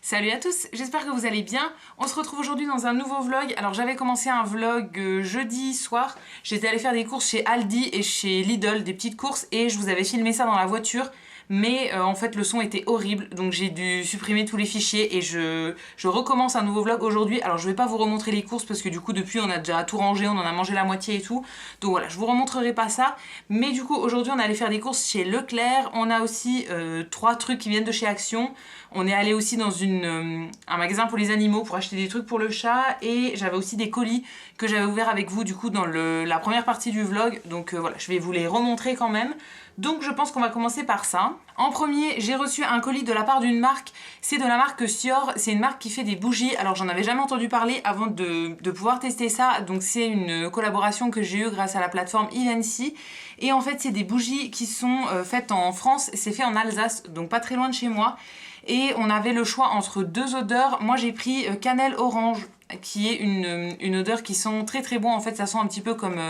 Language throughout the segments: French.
Salut à tous, j'espère que vous allez bien. On se retrouve aujourd'hui dans un nouveau vlog. Alors j'avais commencé un vlog jeudi soir. J'étais allée faire des courses chez Aldi et chez Lidl, des petites courses, et je vous avais filmé ça dans la voiture. Mais en fait le son était horrible, donc j'ai dû supprimer tous les fichiers et je recommence un nouveau vlog aujourd'hui. Alors je vais pas vous remontrer les courses parce que du coup depuis on a déjà tout rangé, on en a mangé la moitié et tout. Donc voilà, je vous remontrerai pas ça. Mais du coup aujourd'hui on est allé faire des courses chez Leclerc. On a aussi 3 trucs qui viennent de chez Action. On est allé aussi dans un magasin pour les animaux pour acheter des trucs pour le chat. Et j'avais aussi des colis que j'avais ouverts avec vous du coup dans la première partie du vlog. Donc voilà, je vais vous les remontrer quand même. Donc je pense qu'on va commencer par ça. En premier, j'ai reçu un colis de la part d'une marque. C'est de la marque Sior. C'est une marque qui fait des bougies. Alors j'en avais jamais entendu parler avant de pouvoir tester ça. Donc c'est une collaboration que j'ai eue grâce à la plateforme Evency. Et en fait c'est des bougies qui sont faites en France. C'est fait en Alsace, donc pas très loin de chez moi. Et on avait le choix entre 2 odeurs. Moi j'ai pris cannelle orange, qui est une odeur qui sent très très bon. En fait ça sent un petit peu comme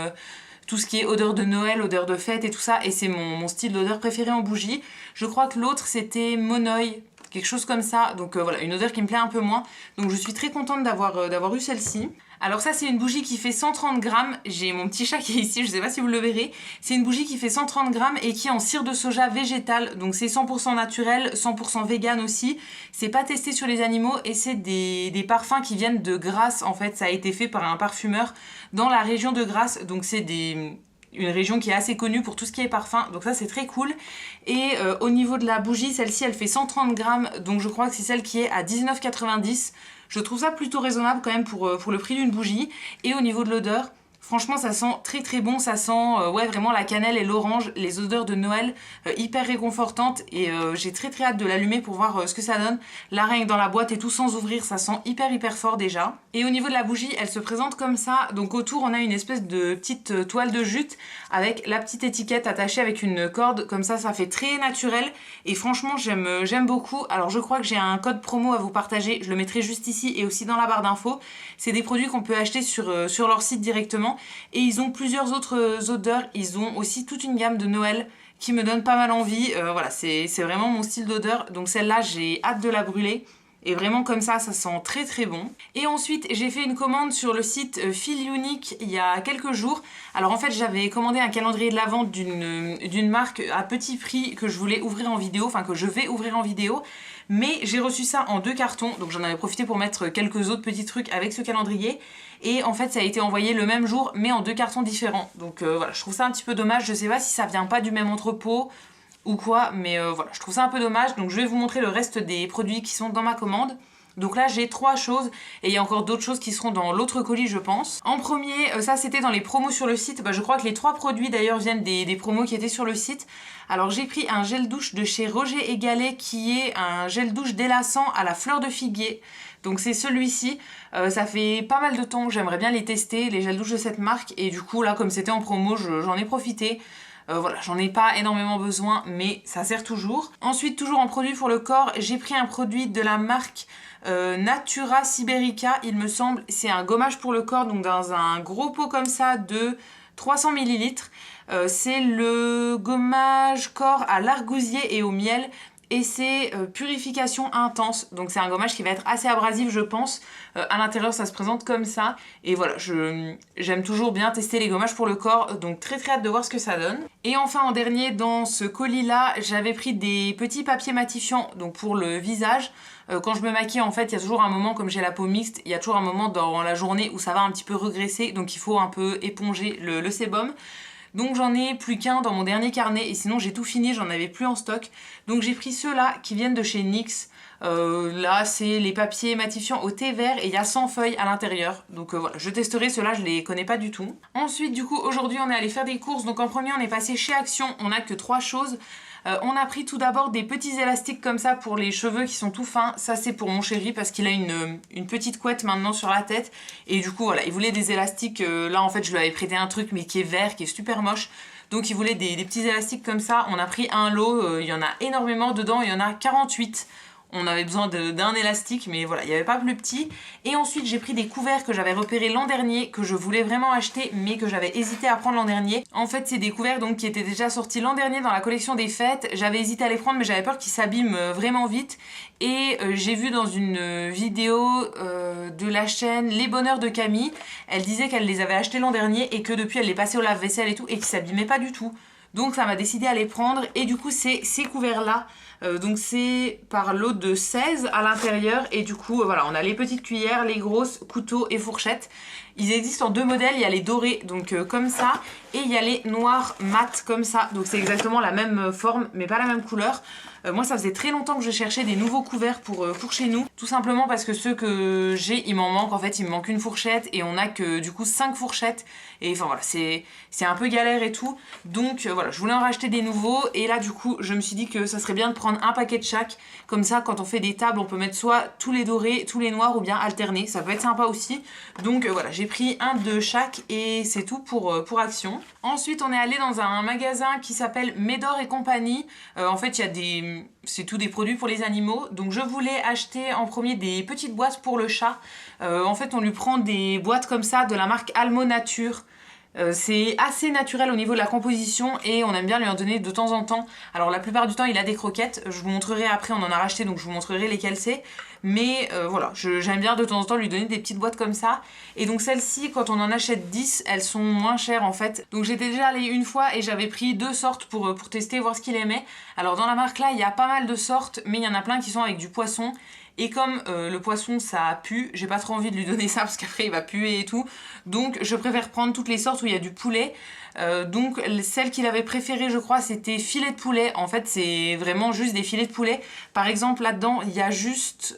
tout ce qui est odeur de Noël, odeur de fête et tout ça. Et c'est mon style d'odeur préféré en bougie. Je crois que l'autre c'était Monoï, quelque chose comme ça. Donc voilà, une odeur qui me plaît un peu moins. Donc je suis très contente d'avoir eu celle-ci. Alors ça c'est une bougie qui fait 130 grammes, j'ai mon petit chat qui est ici, je sais pas si vous le verrez. C'est une bougie qui fait 130 grammes et qui est en cire de soja végétal, donc c'est 100% naturel, 100% vegan aussi. C'est pas testé sur les animaux et c'est des parfums qui viennent de Grasse en fait, ça a été fait par un parfumeur dans la région de Grasse, donc c'est une région qui est assez connue pour tout ce qui est parfum, donc ça c'est très cool. Et au niveau de la bougie, celle-ci elle fait 130 grammes, donc je crois que c'est celle qui est à 19,90 €. Je trouve ça plutôt raisonnable quand même pour le prix d'une bougie. Et au niveau de l'odeur, franchement ça sent très très bon, ça sent ouais, vraiment la cannelle et l'orange, les odeurs de Noël hyper réconfortantes. Et j'ai très très hâte de l'allumer pour voir ce que ça donne. Là rien que dans la boîte et tout sans ouvrir, ça sent hyper fort déjà. Et au niveau de la bougie, elle se présente comme ça. Donc autour on a une espèce de petite toile de jute avec la petite étiquette attachée avec une corde. Comme ça fait très naturel. Et franchement j'aime beaucoup. Alors je crois que j'ai un code promo à vous partager. Je le mettrai juste ici et aussi dans la barre d'infos. C'est des produits qu'on peut acheter sur leur site directement. Et ils ont plusieurs autres odeurs. Ils ont aussi toute une gamme de Noël qui me donne pas mal envie. Voilà, c'est vraiment mon style d'odeur. Donc celle-là j'ai hâte de la brûler. Et vraiment comme ça sent très très bon. Et ensuite j'ai fait une commande sur le site Feel Unique il y a quelques jours. Alors en fait j'avais commandé un calendrier de l'Avent d'une marque à petit prix que je voulais ouvrir en vidéo, enfin que je vais ouvrir en vidéo. Mais j'ai reçu ça en 2 cartons, donc j'en avais profité pour mettre quelques autres petits trucs avec ce calendrier. Et en fait ça a été envoyé le même jour mais en 2 cartons différents. Donc voilà, je trouve ça un petit peu dommage, je sais pas si ça vient pas du même entrepôt ou quoi, mais voilà, je trouve ça un peu dommage. Donc je vais vous montrer le reste des produits qui sont dans ma commande. Donc là j'ai 3 choses et il y a encore d'autres choses qui seront dans l'autre colis je pense. En premier, ça c'était dans les promos sur le site. Je crois que les 3 produits d'ailleurs viennent des promos qui étaient sur le site. Alors j'ai pris un gel douche de chez Roger & Gallet qui est un gel douche délassant à la fleur de figuier. Donc c'est celui-ci. Ça fait pas mal de temps que j'aimerais bien les tester, les gels douche de cette marque. Et du coup là comme c'était en promo j'en ai profité. Voilà, j'en ai pas énormément besoin, mais ça sert toujours. Ensuite, toujours en produit pour le corps, j'ai pris un produit de la marque Natura Siberica, il me semble. C'est un gommage pour le corps, donc dans un gros pot comme ça de 300 ml. C'est le gommage corps à l'argousier et au miel. Et c'est purification intense, donc c'est un gommage qui va être assez abrasif je pense. À l'intérieur ça se présente comme ça. Et voilà, j'aime toujours bien tester les gommages pour le corps, donc très hâte de voir ce que ça donne. Et enfin en dernier, dans ce colis là, j'avais pris des petits papiers matifiants donc pour le visage. Quand je me maquille en fait, il y a toujours un moment, comme j'ai la peau mixte, il y a toujours un moment dans la journée où ça va un petit peu regresser, donc il faut un peu éponger le sébum. Donc j'en ai plus qu'un dans mon dernier carnet et sinon j'ai tout fini, j'en avais plus en stock. Donc j'ai pris ceux-là qui viennent de chez NYX. Là c'est les papiers matifiants au thé vert et il y a 100 feuilles à l'intérieur. Donc voilà, je testerai ceux-là, je les connais pas du tout. Ensuite du coup aujourd'hui on est allé faire des courses. Donc en premier on est passé chez Action, on a que 3 choses. On a pris tout d'abord des petits élastiques comme ça pour les cheveux qui sont tout fins. Ça c'est pour mon chéri parce qu'il a une petite couette maintenant sur la tête. Et du coup voilà, il voulait des élastiques. Là en fait je lui avais prêté un truc mais qui est vert, qui est super moche. Donc il voulait des petits élastiques comme ça. On a pris un lot, il y en a énormément dedans, il y en a 48. On avait besoin d'un élastique, mais voilà, il n'y avait pas plus petit. Et ensuite, j'ai pris des couverts que j'avais repérés l'an dernier, que je voulais vraiment acheter, mais que j'avais hésité à prendre l'an dernier. En fait, c'est des couverts donc, qui étaient déjà sortis l'an dernier dans la collection des fêtes. J'avais hésité à les prendre, mais j'avais peur qu'ils s'abîment vraiment vite. Et j'ai vu dans une vidéo de la chaîne Les Bonheurs de Camille, elle disait qu'elle les avait achetés l'an dernier et que depuis, elle les passait au lave-vaisselle et tout, et qu'ils s'abîmaient pas du tout. Donc ça m'a décidé à les prendre et du coup c'est ces couverts là, donc c'est par lot de 16 à l'intérieur et du coup voilà, on a les petites cuillères, les grosses, couteaux et fourchettes. Ils existent en deux modèles, il y a les dorés donc comme ça et il y a les noirs mat comme ça, donc c'est exactement la même forme mais pas la même couleur. Moi ça faisait très longtemps que je cherchais des nouveaux couverts pour chez nous, tout simplement parce que ceux que j'ai il m'en manque, en fait il me manque une fourchette et on a que du coup 5 fourchettes et enfin voilà c'est un peu galère et tout, donc voilà je voulais en racheter des nouveaux et là du coup je me suis dit que ça serait bien de prendre un paquet de chaque, comme ça quand on fait des tables on peut mettre soit tous les dorés, tous les noirs ou bien alterner, ça peut être sympa aussi, donc voilà j'ai pris un de chaque et c'est tout pour Action. Ensuite on est allé dans un magasin qui s'appelle Médor et compagnie, en fait il y a des... c'est tout des produits pour les animaux, donc je voulais acheter en premier des petites boîtes pour le chat. En fait on lui prend des boîtes comme ça de la marque Almo Nature. C'est assez naturel au niveau de la composition et on aime bien lui en donner de temps en temps. Alors la plupart du temps il a des croquettes, je vous montrerai après, on en a racheté donc je vous montrerai lesquelles c'est. Mais voilà, j'aime bien de temps en temps lui donner des petites boîtes comme ça. Et donc celles-ci, quand on en achète 10, elles sont moins chères en fait. Donc j'étais déjà allée une fois et j'avais pris 2 sortes pour tester, voir ce qu'il aimait. Alors dans la marque là, il y a pas mal de sortes, mais il y en a plein qui sont avec du poisson. Et comme le poisson ça pue, j'ai pas trop envie de lui donner ça parce qu'après il va puer et tout. Donc je préfère prendre toutes les sortes où il y a du poulet. Donc celle qu'il avait préférée je crois c'était filet de poulet. En fait c'est vraiment juste des filets de poulet. Par exemple là-dedans il y a juste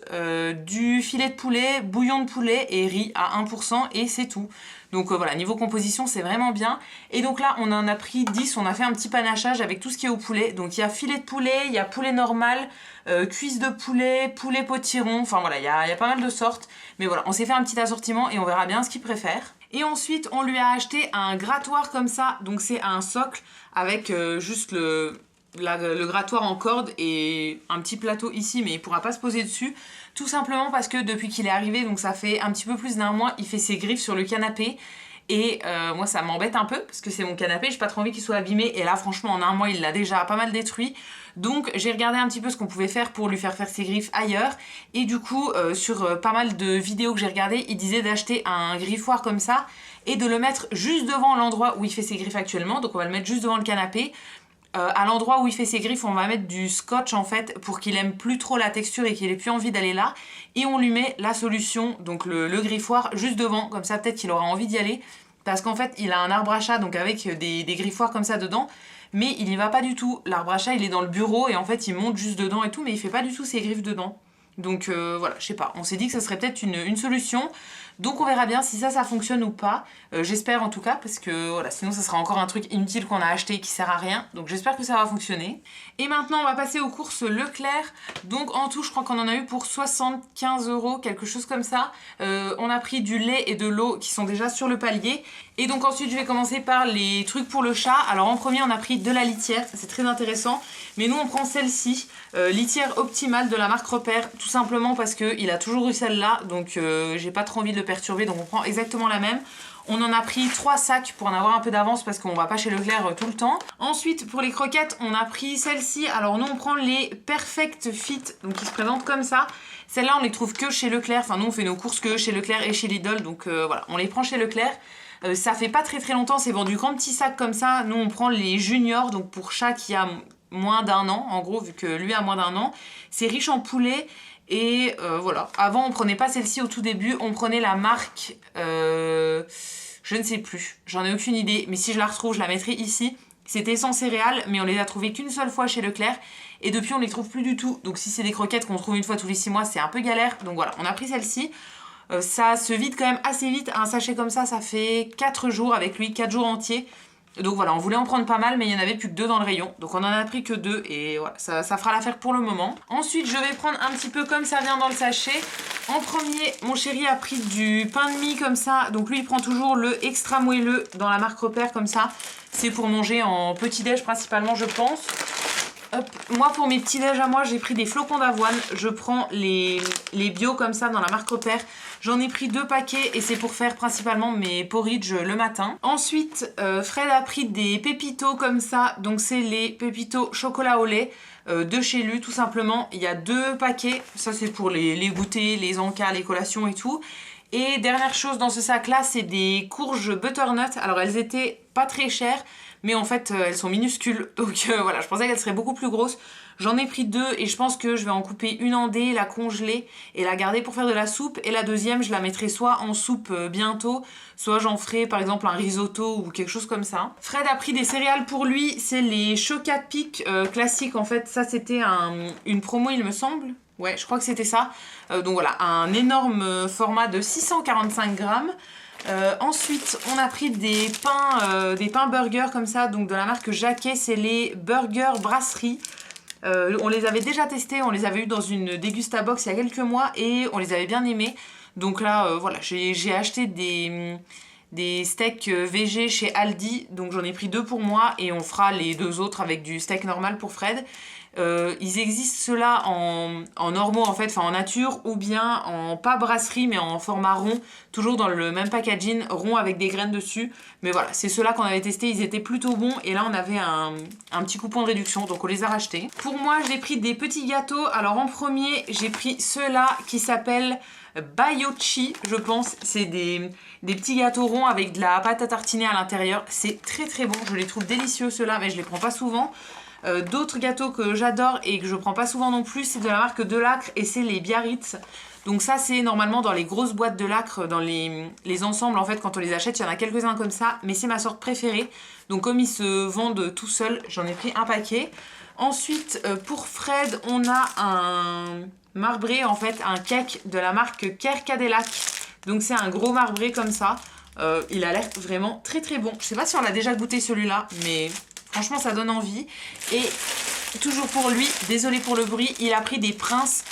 du filet de poulet, bouillon de poulet et riz à 1% et c'est tout. Donc voilà, niveau composition c'est vraiment bien. Et donc là on en a pris 10, on a fait un petit panachage avec tout ce qui est au poulet. Donc il y a filet de poulet, il y a poulet normal, cuisse de poulet, poulet potiron, enfin voilà, il y a pas mal de sortes. Mais voilà, on s'est fait un petit assortiment et on verra bien ce qu'il préfère. Et ensuite on lui a acheté un grattoir comme ça, donc c'est un socle avec juste le grattoir en corde et un petit plateau ici, mais il pourra pas se poser dessus. Tout simplement parce que depuis qu'il est arrivé, donc ça fait un petit peu plus d'un mois, il fait ses griffes sur le canapé. Et moi ça m'embête un peu parce que c'est mon canapé, j'ai pas trop envie qu'il soit abîmé. Et là franchement en un mois il l'a déjà pas mal détruit. Donc j'ai regardé un petit peu ce qu'on pouvait faire pour lui faire ses griffes ailleurs. Et du coup sur pas mal de vidéos que j'ai regardées, il disait d'acheter un griffoir comme ça et de le mettre juste devant l'endroit où il fait ses griffes actuellement. Donc on va le mettre juste devant le canapé. À l'endroit où il fait ses griffes, on va mettre du scotch en fait pour qu'il aime plus trop la texture et qu'il ait plus envie d'aller là. Et on lui met la solution, donc le griffoir juste devant, comme ça peut-être qu'il aura envie d'y aller. Parce qu'en fait il a un arbre à chat donc avec des griffoirs comme ça dedans. Mais il y va pas du tout, l'arbre à chat il est dans le bureau et en fait il monte juste dedans et tout, mais il fait pas du tout ses griffes dedans. Donc voilà, je sais pas, on s'est dit que ça serait peut-être une solution. Donc on verra bien si ça fonctionne ou pas. J'espère en tout cas parce que voilà, sinon ça sera encore un truc inutile qu'on a acheté et qui sert à rien. Donc j'espère que ça va fonctionner. Et maintenant on va passer aux courses Leclerc. Donc en tout je crois qu'on en a eu pour 75 €, quelque chose comme ça. On a pris du lait et de l'eau qui sont déjà sur le palier. Et donc ensuite je vais commencer par les trucs pour le chat. Alors en premier on a pris de la litière, ça c'est très intéressant. Mais nous on prend celle-ci, litière optimale de la marque Repère. Tout simplement parce qu'il a toujours eu celle-là. Donc j'ai pas trop envie de le perturber, donc on prend exactement la même. On en a pris 3 sacs pour en avoir un peu d'avance parce qu'on va pas chez Leclerc tout le temps. Ensuite pour les croquettes on a pris celle-ci. Alors nous on prend les Perfect Fit, donc qui se présentent comme ça. Celles-là on les trouve que chez Leclerc, enfin nous on fait nos courses que chez Leclerc et chez Lidl, donc voilà, on les prend chez Leclerc. Ça fait pas très longtemps, c'est vendu grand petit sac comme ça. Nous on prend les juniors, donc pour chat qui a moins d'un an, en gros vu que lui a moins d'un an. C'est riche en poulet. Et voilà, avant on prenait pas celle-ci au tout début, on prenait la marque, je ne sais plus, j'en ai aucune idée, mais si je la retrouve je la mettrai ici. C'était sans céréales, mais on les a trouvées qu'une seule fois chez Leclerc, et depuis on les trouve plus du tout. Donc si c'est des croquettes qu'on trouve une fois tous les 6 mois, c'est un peu galère, donc voilà, on a pris celle-ci. Ça se vide quand même assez vite, un sachet comme ça fait 4 jours avec lui, 4 jours entiers. Donc voilà, on voulait en prendre pas mal, mais il n'y en avait plus que 2 dans le rayon. Donc on en a pris que 2 et voilà, ça fera l'affaire pour le moment. Ensuite, je vais prendre un petit peu comme ça vient dans le sachet. En premier, mon chéri a pris du pain de mie comme ça. Donc lui, il prend toujours le extra moelleux dans la marque Repère comme ça. C'est pour manger en petit-déj principalement, je pense. Hop. Moi pour mes petits déj à moi j'ai pris des flocons d'avoine. Je prends les bio comme ça dans la marque Repère. J'en ai pris 2 paquets et c'est pour faire principalement mes porridge le matin. Ensuite Fred a pris des pépitos comme ça. Donc c'est les pépitos chocolat au lait de chez Lu tout simplement. Il y a 2 paquets. Ça c'est pour les goûters, les encas, les collations et tout. Et dernière chose dans ce sac là c'est des courges butternut. Alors elles étaient pas très chères. Mais en fait, elles sont minuscules. Donc voilà, je pensais qu'elles seraient beaucoup plus grosses. J'en ai pris 2 et je pense que je vais en couper une en dés, la congeler et la garder pour faire de la soupe. Et la deuxième, je la mettrai soit en soupe bientôt, soit j'en ferai par exemple un risotto ou quelque chose comme ça. Fred a pris des céréales pour lui. C'est les Chocat Peak classiques. En fait, ça c'était une promo il me semble. Ouais, je crois que c'était ça. Donc voilà, un énorme format de 645 grammes. Ensuite on a pris des pains burgers comme ça, donc de la marque Jacquet, c'est les Burger Brasserie. On les avait déjà testés, on les avait eu dans une Dégustabox il y a quelques mois et on les avait bien aimés. Donc là voilà, j'ai acheté des steaks VG chez Aldi, donc j'en ai pris 2 pour moi et on fera les 2 autres avec du steak normal pour Fred. Ils existent ceux-là en normaux en fait, enfin en nature, ou bien en pas brasserie mais en format rond, toujours dans le même packaging, rond avec des graines dessus. Mais voilà, c'est ceux-là qu'on avait testés, ils étaient plutôt bons et là on avait un petit coupon de réduction donc on les a rachetés. Pour moi j'ai pris des petits gâteaux, alors en premier j'ai pris ceux-là qui s'appellent Bayochi je pense, c'est des petits gâteaux ronds avec de la pâte à tartiner à l'intérieur, c'est très très bon, je les trouve délicieux ceux-là mais je les prends pas souvent. D'autres gâteaux que j'adore et que je prends pas souvent non plus, c'est de la marque Delacre et c'est les Biarritz. Donc ça c'est normalement dans les grosses boîtes de Lacre, dans les ensembles en fait quand on les achète, il y en a quelques-uns comme ça, mais c'est ma sorte préférée. Donc comme ils se vendent tout seuls, j'en ai pris un paquet. Ensuite pour Fred, on a un marbré en fait, un cake de la marque Kerkadelac. Donc c'est un gros marbré comme ça. Il a l'air vraiment très très bon. Je sais pas si on l'a déjà goûté celui-là, mais franchement ça donne envie. Et toujours pour lui, désolé pour le bruit, il a pris des Princes.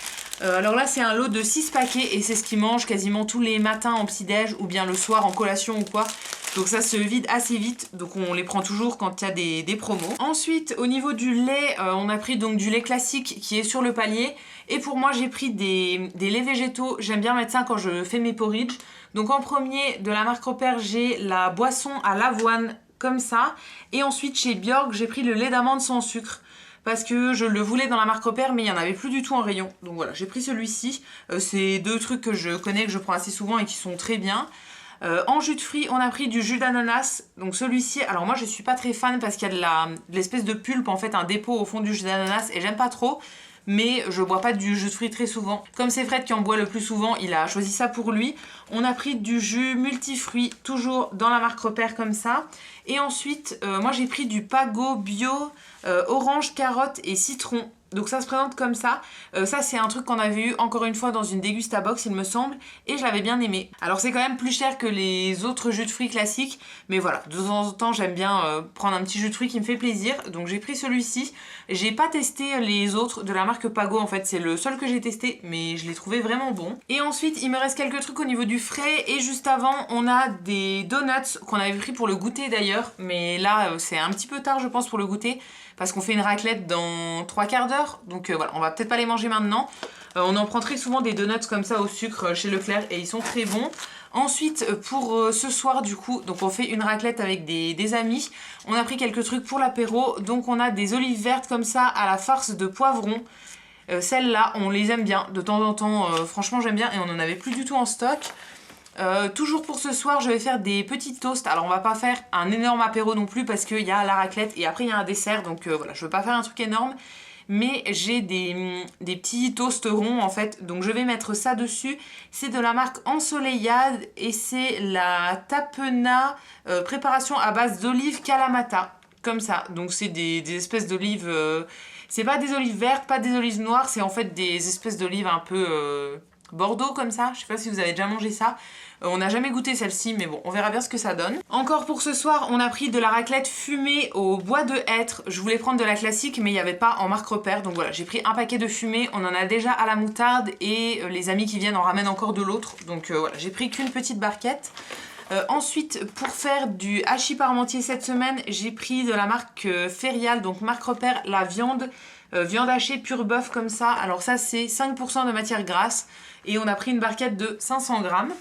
Alors là c'est un lot de 6 paquets et c'est ce qu'il mange quasiment tous les matins en petit-déj ou bien le soir en collation ou quoi. Donc ça se vide assez vite, donc on les prend toujours quand il y a des promos. Ensuite au niveau du lait, on a pris donc du lait classique qui est sur le palier. Et pour moi j'ai pris des laits végétaux, j'aime bien mettre ça quand je fais mes porridge. Donc en premier de la marque Repère j'ai la boisson à l'avoine comme ça. Et ensuite chez Björk j'ai pris le lait d'amande sans sucre. Parce que je le voulais dans la marque Repère mais il n'y en avait plus du tout en rayon. Donc voilà, j'ai pris celui-ci. C'est 2 trucs que je connais, que je prends assez souvent et qui sont très bien. En jus de fruits, on a pris du jus d'ananas. Donc celui-ci, alors moi je suis pas très fan parce qu'il y a de l'espèce de pulpe, en fait un dépôt au fond du jus d'ananas et j'aime pas trop. Mais je bois pas du jus de fruits très souvent. Comme c'est Fred qui en boit le plus souvent, il a choisi ça pour lui. On a pris du jus multifruits, toujours dans la marque Repère comme ça. Et ensuite, moi j'ai pris du Pago bio, orange, carotte et citron. Donc ça se présente comme ça. Ça c'est un truc qu'on avait eu encore une fois dans une Dégustabox il me semble. Et je l'avais bien aimé. Alors c'est quand même plus cher que les autres jus de fruits classiques. Mais voilà, de temps en temps j'aime bien prendre un petit jus de fruits qui me fait plaisir. Donc j'ai pris celui-ci. J'ai pas testé les autres de la marque Pago en fait. C'est le seul que j'ai testé. Mais je l'ai trouvé vraiment bon. Et ensuite il me reste quelques trucs au niveau du frais. Et juste avant on a des donuts qu'on avait pris pour le goûter d'ailleurs. Mais là c'est un petit peu tard je pense pour le goûter. Parce qu'on fait une raclette dans 3/4 d'heure. Donc voilà, on va peut-être pas les manger maintenant. On en prend très souvent des donuts comme ça au sucre chez Leclerc et ils sont très bons. Ensuite, pour ce soir du coup, donc on fait une raclette avec des amis. On a pris quelques trucs pour l'apéro. Donc on a des olives vertes comme ça à la farce de poivron. Celles-là, on les aime bien de temps en temps. Franchement, j'aime bien et on n'en avait plus du tout en stock. Toujours pour ce soir je vais faire des petits toasts. Alors on va pas faire un énorme apéro non plus parce qu'il y a la raclette et après il y a un dessert. Donc voilà, je veux pas faire un truc énorme. Mais j'ai des petits toasts ronds en fait. Donc je vais mettre ça dessus. C'est de la marque Ensoleillade et c'est la Tapena préparation à base d'olives Kalamata. Comme ça. Donc c'est des espèces d'olives... c'est pas des olives vertes, pas des olives noires. C'est en fait des espèces d'olives un peu... Bordeaux comme ça, je sais pas si vous avez déjà mangé ça. On n'a jamais goûté celle-ci mais bon on verra bien ce que ça donne. Encore pour ce soir on a pris de la raclette fumée au bois de hêtre. Je voulais prendre de la classique mais il n'y avait pas en marque Repère. Donc voilà, j'ai pris un paquet de fumée. On en a déjà à la moutarde et les amis qui viennent en ramènent encore de l'autre. Donc voilà, j'ai pris qu'une petite barquette. Ensuite, pour faire du hachis parmentier cette semaine, j'ai pris de la marque Ferial, donc marque repère, la viande. Viande hachée pure bœuf comme ça. Alors ça c'est 5% de matière grasse. Et on a pris une barquette de 500 grammes.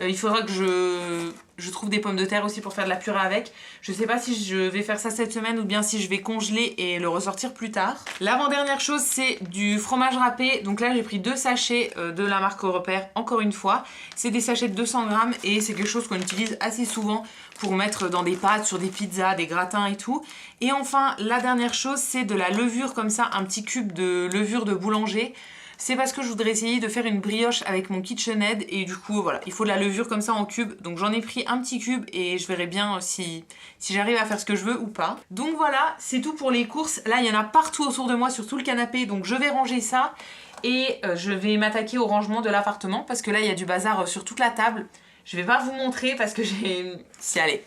Il faudra que je trouve des pommes de terre aussi pour faire de la purée avec. Je sais pas si je vais faire ça cette semaine ou bien si je vais congeler et le ressortir plus tard. L'avant-dernière chose c'est du fromage râpé. Donc là j'ai pris 2 sachets de la marque Repère, encore une fois. C'est des sachets de 200 grammes et c'est quelque chose qu'on utilise assez souvent pour mettre dans des pâtes, sur des pizzas, des gratins et tout. Et enfin la dernière chose c'est de la levure comme ça, un petit cube de levure de boulanger. C'est parce que je voudrais essayer de faire une brioche avec mon KitchenAid et du coup voilà, il faut de la levure comme ça en cube. Donc j'en ai pris un petit cube et je verrai bien si j'arrive à faire ce que je veux ou pas. Donc voilà, c'est tout pour les courses. Là il y en a partout autour de moi sur tout le canapé, donc je vais ranger ça et je vais m'attaquer au rangement de l'appartement parce que là il y a du bazar sur toute la table. Je vais pas vous montrer parce que j'ai... Si allez,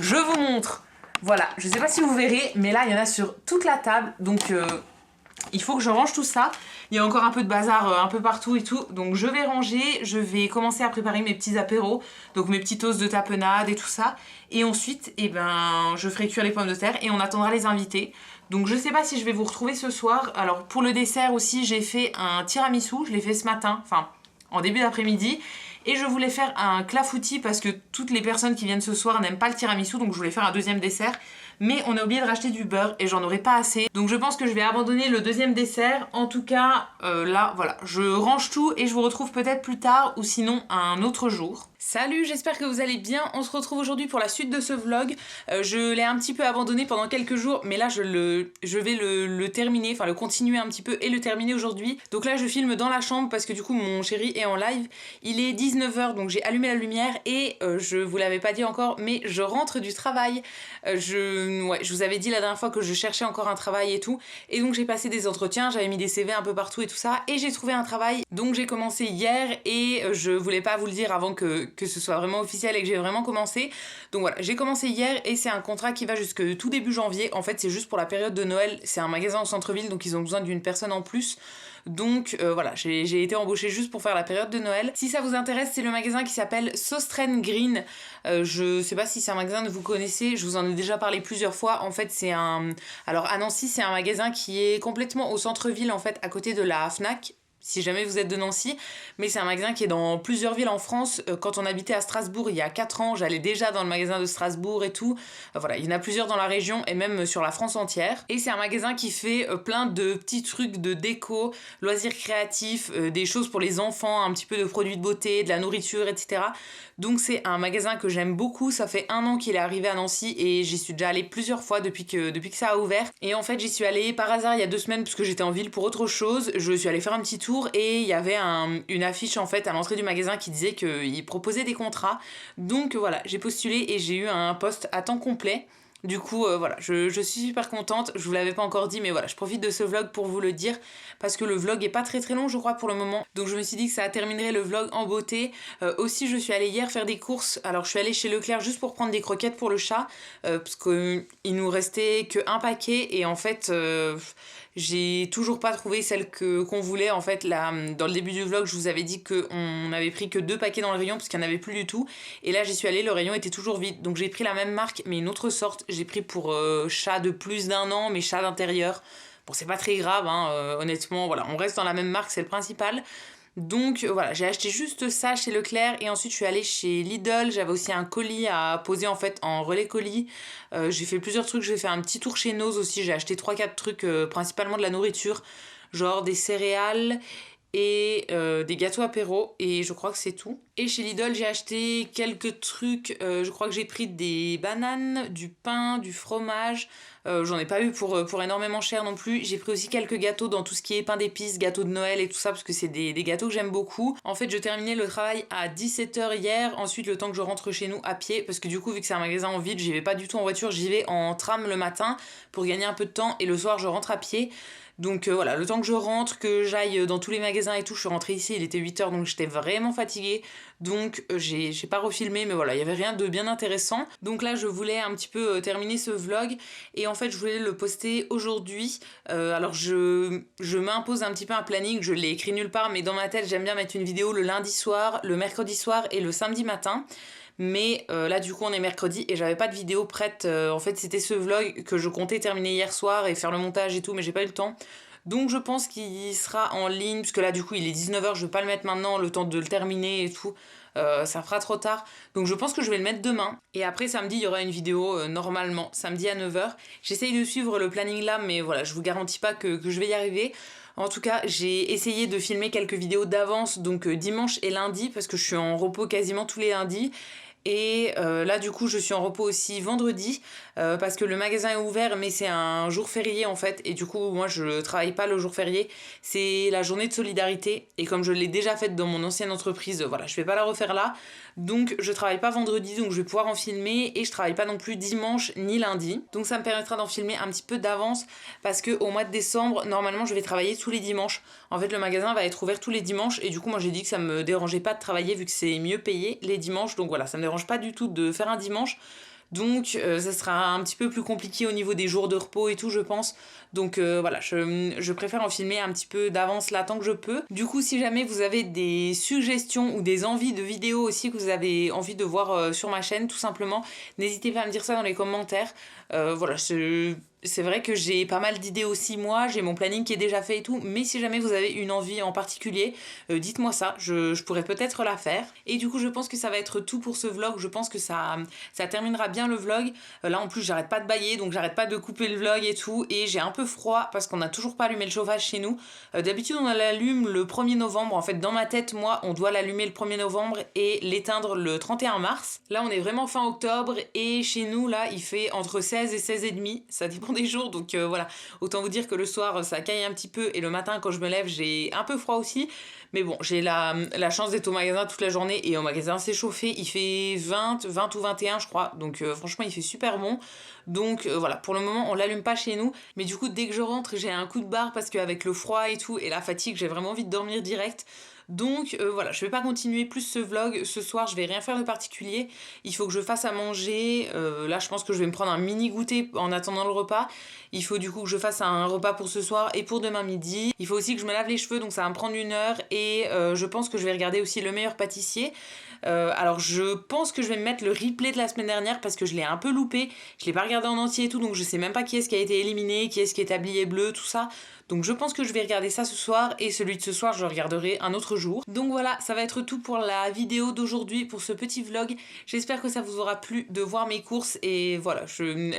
je vous montre. Voilà, je sais pas si vous verrez mais là il y en a sur toute la table donc... il faut que je range tout ça. Il y a encore un peu de bazar un peu partout et tout. Donc je vais ranger, je vais commencer à préparer mes petits apéros. Donc mes petits toasts de tapenade et tout ça. Et ensuite, je ferai cuire les pommes de terre et on attendra les invités. Donc je sais pas si je vais vous retrouver ce soir. Alors pour le dessert aussi, j'ai fait un tiramisu. Je l'ai fait ce matin, enfin en début d'après-midi. Et je voulais faire un clafoutis parce que toutes les personnes qui viennent ce soir n'aiment pas le tiramisu. Donc je voulais faire un deuxième dessert. Mais on a oublié de racheter du beurre et j'en aurais pas assez. Donc je pense que je vais abandonner le deuxième dessert. En tout cas, là, voilà, je range tout et je vous retrouve peut-être plus tard ou sinon un autre jour. Salut, j'espère que vous allez bien. On se retrouve aujourd'hui pour la suite de ce vlog. Je l'ai un petit peu abandonné pendant quelques jours, mais là je vais le terminer, enfin le continuer un petit peu et le terminer aujourd'hui. Donc là je filme dans la chambre parce que du coup mon chéri est en live. Il est 19 h donc j'ai allumé la lumière et je vous l'avais pas dit encore, mais je rentre du travail. Je vous avais dit la dernière fois que je cherchais encore un travail et tout. Et donc j'ai passé des entretiens, j'avais mis des CV un peu partout et tout ça. Et j'ai trouvé un travail. Donc j'ai commencé hier et je voulais pas vous le dire avant que ce soit vraiment officiel et que j'ai vraiment commencé. Donc voilà, j'ai commencé hier et c'est un contrat qui va jusque tout début janvier. En fait c'est juste pour la période de Noël. C'est un magasin au centre-ville donc ils ont besoin d'une personne en plus. Donc voilà, j'ai été embauchée juste pour faire la période de Noël. Si ça vous intéresse, c'est le magasin qui s'appelle Sostren Green. Je sais pas si c'est un magasin que vous connaissez, je vous en ai déjà parlé plusieurs fois. En fait, c'est un... Alors à Nancy, c'est un magasin qui est complètement au centre-ville, en fait, à côté de la Fnac. Si jamais vous êtes de Nancy, mais c'est un magasin qui est dans plusieurs villes en France. Quand on habitait à Strasbourg il y a 4 ans, j'allais déjà dans le magasin de Strasbourg et tout. Voilà, il y en a plusieurs dans la région et même sur la France entière. Et c'est un magasin qui fait plein de petits trucs de déco, loisirs créatifs, des choses pour les enfants, un petit peu de produits de beauté, de la nourriture, etc. Donc c'est un magasin que j'aime beaucoup. Ça fait 1 an qu'il est arrivé à Nancy et j'y suis déjà allée plusieurs fois depuis que ça a ouvert. Et en fait, j'y suis allée par hasard il y a 2 semaines parce que j'étais en ville pour autre chose. Je suis allée faire un petit tour et il y avait une affiche en fait à l'entrée du magasin qui disait qu'il proposait des contrats. Donc voilà, j'ai postulé et j'ai eu un poste à temps complet. Du coup, voilà, je suis super contente. Je vous l'avais pas encore dit, mais voilà, je profite de ce vlog pour vous le dire parce que le vlog est pas très long, je crois, pour le moment. Donc je me suis dit que ça terminerait le vlog en beauté. Aussi, je suis allée hier faire des courses. Alors, je suis allée chez Leclerc juste pour prendre des croquettes pour le chat parce qu'il nous restait qu'un paquet et en fait... j'ai toujours pas trouvé celle qu'on voulait. En fait, là, dans le début du vlog, je vous avais dit qu'on avait pris que 2 paquets dans le rayon parce qu'il n'y en avait plus du tout. Et là, j'y suis allée, le rayon était toujours vide. Donc j'ai pris la même marque, mais une autre sorte. J'ai pris pour chat de plus d'1 an, mais chat d'intérieur. Bon, c'est pas très grave, hein, honnêtement. Voilà, on reste dans la même marque, c'est le principal. Donc voilà, j'ai acheté juste ça chez Leclerc et ensuite je suis allée chez Lidl. J'avais aussi un colis à poser en fait en relais colis. J'ai fait plusieurs trucs, j'ai fait un petit tour chez Nose aussi. J'ai acheté 3-4 trucs, principalement de la nourriture, genre des céréales et des gâteaux apéro et je crois que c'est tout. Et chez Lidl j'ai acheté quelques trucs, je crois que j'ai pris des bananes, du pain, du fromage. J'en ai pas eu pour énormément cher non plus. J'ai pris aussi quelques gâteaux dans tout ce qui est pain d'épices, gâteaux de Noël et tout ça parce que c'est des gâteaux que j'aime beaucoup. En fait je terminais le travail à 17 h hier, ensuite le temps que je rentre chez nous à pied parce que du coup vu que c'est un magasin en ville, j'y vais pas du tout en voiture, j'y vais en tram le matin pour gagner un peu de temps et le soir je rentre à pied. Donc voilà, le temps que je rentre, que j'aille dans tous les magasins et tout, je suis rentrée ici, il était 8 h donc j'étais vraiment fatiguée. Donc j'ai pas refilmé, mais voilà, il y avait rien de bien intéressant. Donc là je voulais un petit peu terminer ce vlog et en fait je voulais le poster aujourd'hui. Alors je m'impose un petit peu un planning, je l'ai écrit nulle part, mais dans ma tête j'aime bien mettre une vidéo le lundi soir, le mercredi soir et le samedi matin. Mais là du coup on est mercredi et j'avais pas de vidéo prête. En fait c'était ce vlog que je comptais terminer hier soir et faire le montage et tout, mais j'ai pas eu le temps. Donc je pense qu'il sera en ligne, puisque là du coup il est 19h, je vais pas le mettre maintenant, le temps de le terminer et tout. Ça fera trop tard. Donc je pense que je vais le mettre demain. Et après samedi, il y aura une vidéo normalement, samedi à 9h. J'essaye de suivre le planning là, mais voilà, je vous garantis pas que je vais y arriver. En tout cas, j'ai essayé de filmer quelques vidéos d'avance, donc dimanche et lundi, parce que je suis en repos quasiment tous les lundis. Et là du coup je suis en repos aussi vendredi parce que le magasin est ouvert mais c'est un jour férié en fait et du coup moi je travaille pas le jour férié, c'est la journée de solidarité et comme je l'ai déjà faite dans mon ancienne entreprise, voilà, je vais pas la refaire là, donc je travaille pas vendredi, donc je vais pouvoir en filmer et je travaille pas non plus dimanche ni lundi, donc ça me permettra d'en filmer un petit peu d'avance parce que au mois de décembre normalement je vais travailler tous les dimanches. En fait le magasin va être ouvert tous les dimanches et du coup moi j'ai dit que ça me dérangeait pas de travailler vu que c'est mieux payé les dimanches, donc voilà, ça me dérange pas du tout de faire un dimanche. Donc ça sera un petit peu plus compliqué au niveau des jours de repos et tout je pense. Donc voilà, je préfère en filmer un petit peu d'avance là tant que je peux. Du coup si jamais vous avez des suggestions ou des envies de vidéos aussi que vous avez envie de voir sur ma chaîne tout simplement, n'hésitez pas à me dire ça dans les commentaires. Voilà, c'est vrai que j'ai pas mal d'idées aussi moi, j'ai mon planning qui est déjà fait et tout, mais si jamais vous avez une envie en particulier, dites-moi ça, je pourrais peut-être la faire. Et du coup je pense que ça va être tout pour ce vlog, je pense que ça terminera bien le vlog. Là en plus j'arrête pas de bailler, donc j'arrête pas de couper le vlog et tout, et j'ai un peu froid parce qu'on n'a toujours pas allumé le chauffage chez nous. D'habitude on l'allume le 1er novembre, en fait dans ma tête moi on doit l'allumer le 1er novembre et l'éteindre le 31 mars. Là on est vraiment fin octobre et chez nous là il fait entre 16 et 16 et demi, ça dépend des jours, donc voilà, autant vous dire que le soir ça caille un petit peu et le matin quand je me lève j'ai un peu froid aussi, mais bon j'ai la chance d'être au magasin toute la journée et au magasin c'est chauffé, il fait 20 ou 21 je crois, donc franchement il fait super bon, donc voilà, pour le moment on l'allume pas chez nous, mais du coup dès que je rentre j'ai un coup de barre parce qu'avec le froid et tout et la fatigue j'ai vraiment envie de dormir direct. Donc voilà, je vais pas continuer plus ce vlog, ce soir je vais rien faire de particulier, il faut que je fasse à manger, là je pense que je vais me prendre un mini goûter en attendant le repas, il faut du coup que je fasse un repas pour ce soir et pour demain midi, il faut aussi que je me lave les cheveux donc ça va me prendre 1 heure et je pense que je vais regarder aussi Le Meilleur Pâtissier. Alors je pense que je vais me mettre le replay de la semaine dernière parce que je l'ai un peu loupé, je l'ai pas regardé en entier et tout, donc je sais même pas qui est-ce qui a été éliminé, qui est-ce qui est tablier bleu, tout ça. Donc je pense que je vais regarder ça ce soir et celui de ce soir je le regarderai un autre jour. Donc voilà, ça va être tout pour la vidéo d'aujourd'hui, pour ce petit vlog. J'espère que ça vous aura plu de voir mes courses et voilà,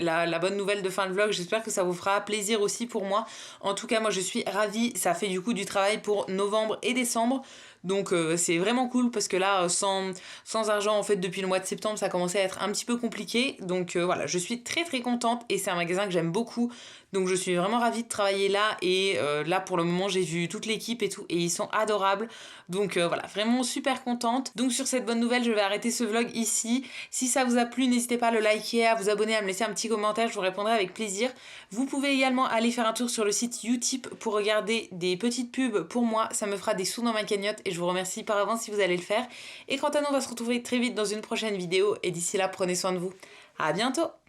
la bonne nouvelle de fin de vlog, j'espère que ça vous fera plaisir aussi pour moi. En tout cas moi je suis ravie, ça fait du coup du travail pour novembre et décembre. Donc c'est vraiment cool parce que là sans argent en fait depuis le mois de septembre ça commençait à être un petit peu compliqué, donc voilà, je suis très très contente et c'est un magasin que j'aime beaucoup, donc je suis vraiment ravie de travailler là et là pour le moment j'ai vu toute l'équipe et tout et ils sont adorables, donc voilà, vraiment super contente. Donc sur cette bonne nouvelle je vais arrêter ce vlog ici. Si ça vous a plu n'hésitez pas à le liker, à vous abonner, à me laisser un petit commentaire, je vous répondrai avec plaisir. Vous pouvez également aller faire un tour sur le site Utip pour regarder des petites pubs pour moi, ça me fera des sous dans ma cagnotte et je vous remercie par avance si vous allez le faire. Et quant à nous, on va se retrouver très vite dans une prochaine vidéo et d'ici là, prenez soin de vous. À bientôt!